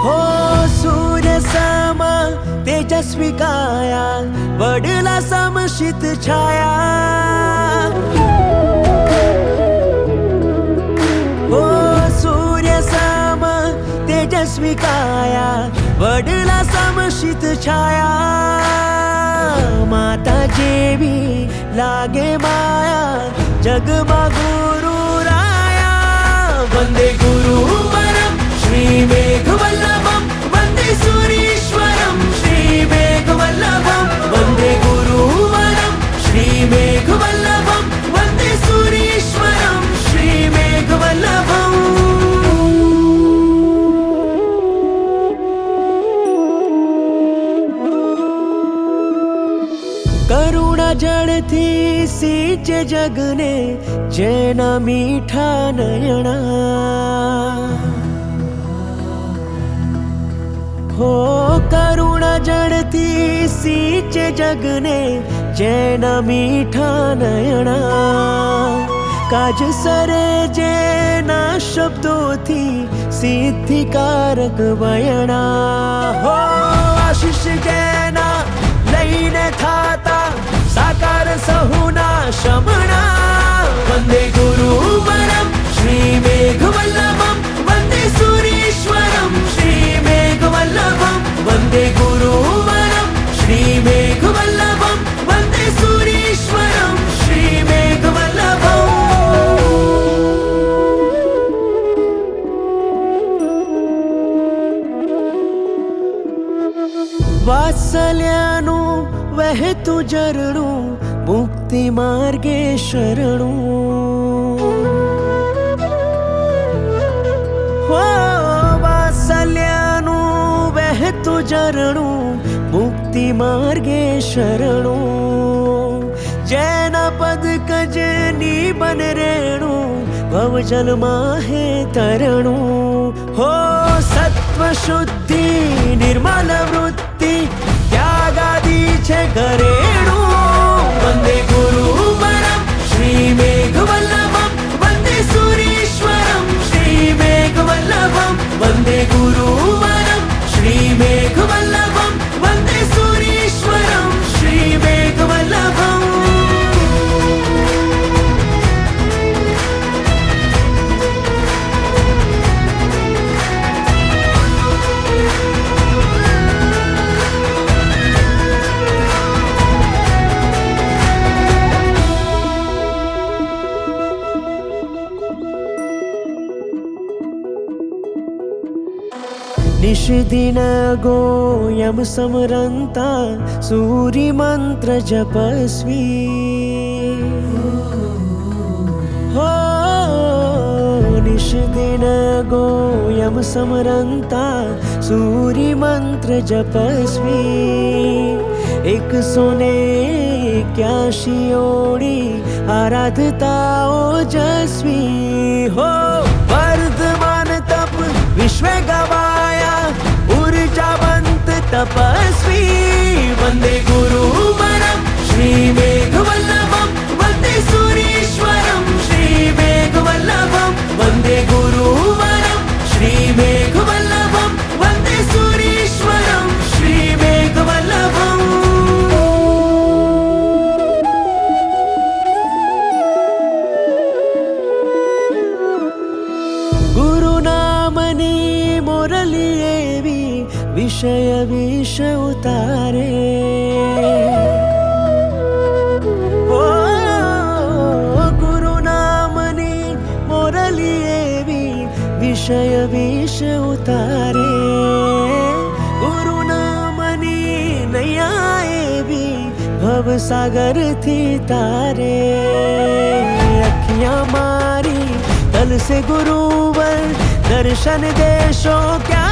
हो सूर्य सम तेजस्वी काया, वडला समशीत छाया. हो सूर्य सम तेजस्वी काया, वडला समशीत छाया. माता जेवी लागे माया, जगमा गुरु राया. वंदे गुरुवरम श्री मेघवल्लभम, वंदे सूरीश्वरम श्री मेघवल्लभम. वंदे गुरुवरम श्री मेघवल्लभम, वंदे सूरीश्वरम श्री मेघवल्लभम. करुणा जळती सींचे जगने, जेना मीठा नयना. हो करुणा जळती सींचे जगने, जेना मीठा नयना. काज सरे जेना शब्दोथी, सिद्धिकारक वयना. हो आशीष जेना लईने थाता, साकार सहुना शमना. वंदे गुरुवरम श्री मेघवल्लभम, वंदे सूरीश्वरम श्री मेघवल्लभम. वंदे गुरुवरम श्री मेघवल्लभम, वंदे सूरीश्वरम श्री मेघवल्लभम. वात्सल्यानु वहतु झरणु, मुक्ति मार्गे शरणु. हो वात्सल्यानु वहतु झरणु, मुक्ति मार्गे शरणु. जैन पद कजनी बन रेणु, भवजल माहे तरणु. हो सत्व शुद्धि निर्मल वृत्ति, त्यागादी छे करेणु. वंदे गुरुवरम श्री मेघवल्लभम, वंदे सूरीश्वरम श्री मेघवल्लभम. वंदे गुरुवरम श्री मेघवल्लभम, वंदे सूरीश्वरम श्री मेघवल्लभम. निषिदिन गोयम समरंता, सूर्य मंत्र जपस्वी. हो निषिदिन गोयम समरंता, सूर्य मंत्र जपस्वी. एक सोने क्याशी ओडी, आराधता ओजस्वी. हो वर्धमान तप विश्व गवाया, ऊर्जावंत तपस्वी. वंदे गुरुवरम श्री मेघवल्लभम, वंदे सूरीश्वरम श्री मेघवल्लभम. वंदे गुरुवरम श्री मेघवल्लभम, वंदे सूरीश्वरम श्री मेघवल्लभम. गुरुनामनी मुरली एवी, विषय विष उतारे. ओ गुरुनामनी मुरली एवी, विषय विष उतारे. गुरुनामनी नैया एवी, भवसागर थी तारे. अखियां मारी तल से गुरुवर, दर्शन देशो क्या